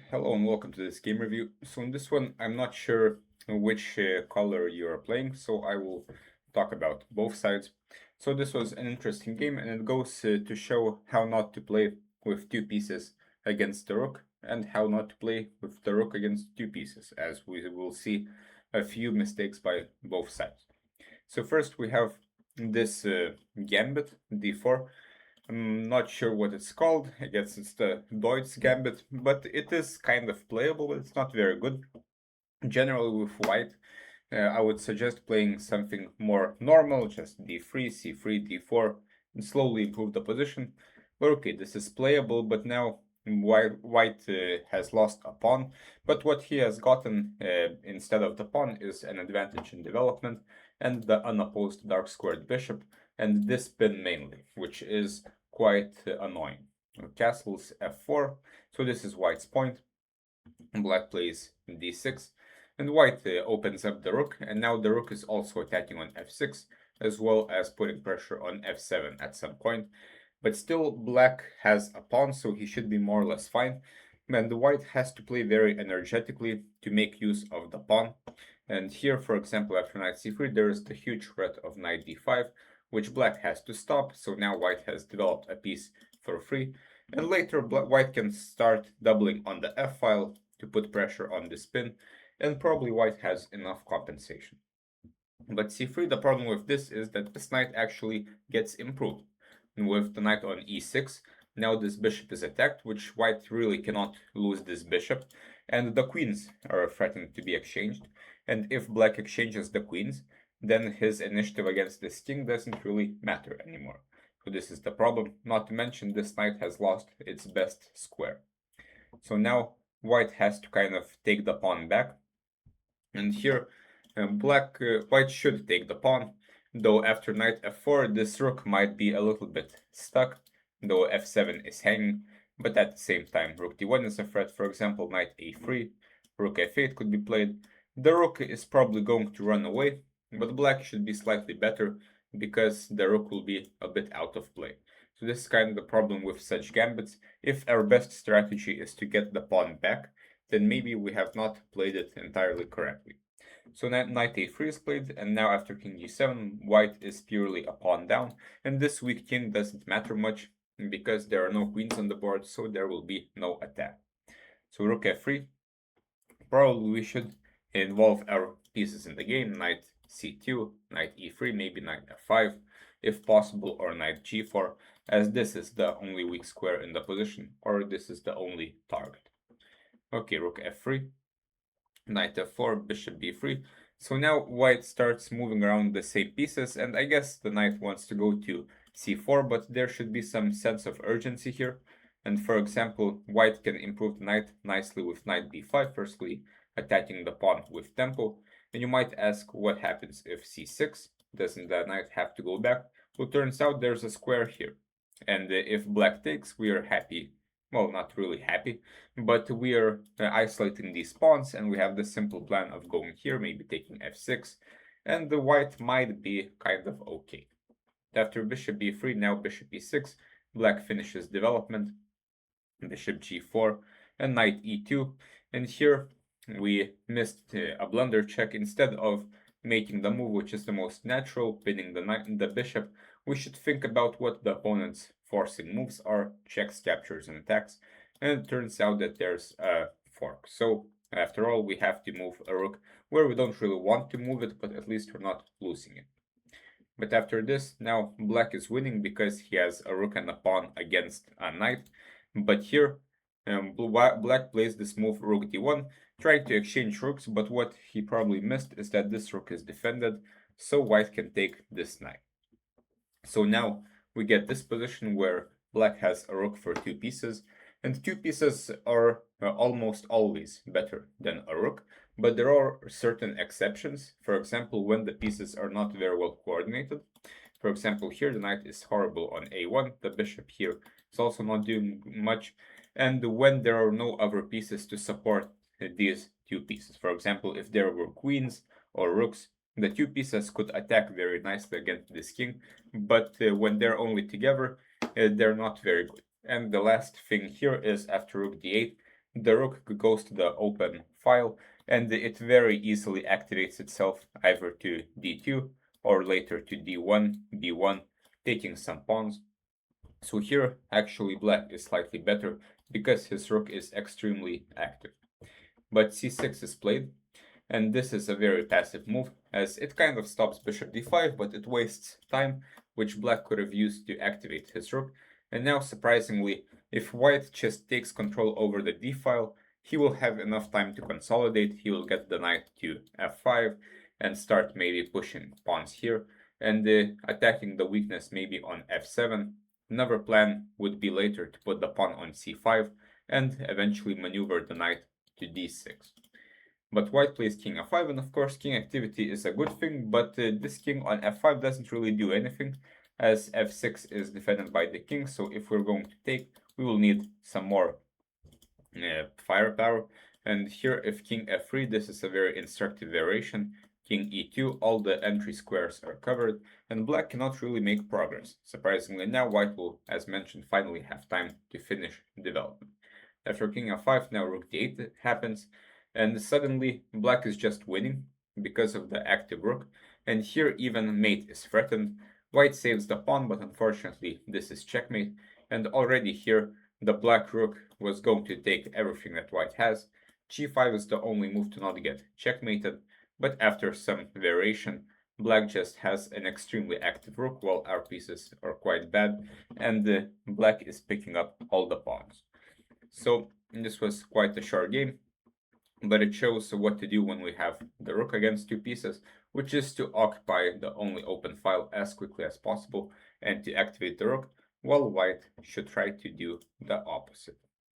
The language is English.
Hello and welcome to this game review. So in this one, I'm not sure which color you are playing, so I will talk about both sides. So this was an interesting game, and it goes to show how not to play with two pieces against the rook, and how not to play with the rook against two pieces, as we will see a few mistakes by both sides. So first we have this gambit, d4. I'm not sure what it's called. I guess it's the Deutsch Gambit, but it is kind of playable, but it's not very good. Generally, with white, I would suggest playing something more normal, just d3, c3, d4, and slowly improve the position. But okay, this is playable, but now white has lost a pawn, but what he has gotten instead of the pawn is an advantage in development and the unopposed dark squared bishop, and this pin mainly, which is quite annoying. Castles f4, so this is white's point. Black plays d6, and white opens up the rook, and now the rook is also attacking on f6, as well as putting pressure on f7 at some point. But still, black has a pawn, so he should be more or less fine. And the white has to play very energetically to make use of the pawn. And here, for example, after knight c3, there is the huge threat of knight d5, which black has to stop, so now white has developed a piece for free. And later, white can start doubling on the f file to put pressure on the spin, and probably white has enough compensation. But c3, the problem with this is that this knight actually gets improved. And with the knight on e6, now this bishop is attacked, which white really cannot lose this bishop, and the queens are threatened to be exchanged. And if black exchanges the queens, then his initiative against this king doesn't really matter anymore. So this is the problem, not to mention this knight has lost its best square. So now white has to kind of take the pawn back. And here white should take the pawn, though after knight f4 this rook might be a little bit stuck, though f7 is hanging, but at the same time rook d1 is a threat. For example, knight a3, rook f8 could be played. The rook is probably going to run away, but black should be slightly better because the rook will be a bit out of play. So this is kind of the problem with such gambits. If our best strategy is to get the pawn back, then maybe we have not played it entirely correctly. So knight a3 is played, and now after king g7, white is purely a pawn down, and this weak king doesn't matter much because there are no queens on the board, so there will be no attack. So rook f3, probably we should involve our pieces in the game, knight c2, knight e3, maybe knight f5, if possible, or knight g4, as this is the only weak square in the position, or this is the only target. Okay, rook f3, knight f4, bishop b3. So now white starts moving around the same pieces, and I guess the knight wants to go to c4, but there should be some sense of urgency here. And for example, white can improve the knight nicely with knight b5, firstly attacking the pawn with tempo. And you might ask what happens if c6, doesn't the knight have to go back? Well, turns out there's a square here. And if black takes, we are happy. Well, not really happy, but we are isolating these pawns, and we have the simple plan of going here, maybe taking f6, and the white might be kind of okay. After bishop b3, now bishop e6, black finishes development, bishop g4, and knight e2, and here we missed a blunder check. Instead of making the move, which is the most natural, pinning the bishop, we should think about what the opponent's forcing moves are, checks, captures, and attacks, and it turns out that there's a fork. So after all, we have to move a rook where we don't really want to move it, but at least we're not losing it. But after this, now black is winning because he has a rook and a pawn against a knight. But here, black plays this move rook d1, trying to exchange rooks, but what he probably missed is that this rook is defended, so white can take this knight. So now we get this position where black has a rook for two pieces, and two pieces are almost always better than a rook, but there are certain exceptions. For example, when the pieces are not very well coordinated. For example, here the knight is horrible on a1, the bishop here is also not doing much, and when there are no other pieces to support these two pieces. For example, if there were queens or rooks, the two pieces could attack very nicely against this king, but when they're only together, they're not very good. And the last thing here is after rook d8, the rook goes to the open file, and it very easily activates itself either to d2 or later to d1, b1, taking some pawns. So here, actually, black is slightly better because his rook is extremely active. But c6 is played, and this is a very passive move, as it kind of stops bishop d5, but it wastes time, which black could have used to activate his rook. And now, surprisingly, if white just takes control over the d file, he will have enough time to consolidate, he will get the knight to f5, and start maybe pushing pawns here, and attacking the weakness maybe on f7. Another plan would be later to put the pawn on c5, and eventually maneuver the knight to d6. But white plays king f5, and of course king activity is a good thing, but this king on f5 doesn't really do anything, as f6 is defended by the king, so if we're going to take, we will need some more firepower. And here, if king f3, this is a very instructive variation. King e2, all the entry squares are covered, and black cannot really make progress. Surprisingly, now white will, as mentioned, finally have time to finish development. After king f5, now rook d8 happens, and suddenly black is just winning because of the active rook, and here even mate is threatened. White saves the pawn, but unfortunately this is checkmate, and already here the black rook was going to take everything that white has. g5 is the only move to not get checkmated, but after some variation, black just has an extremely active rook, while our pieces are quite bad, and black is picking up all the pawns. So this was quite a short game, but it shows what to do when we have the rook against two pieces, which is to occupy the only open file as quickly as possible and to activate the rook, while white should try to do the opposite.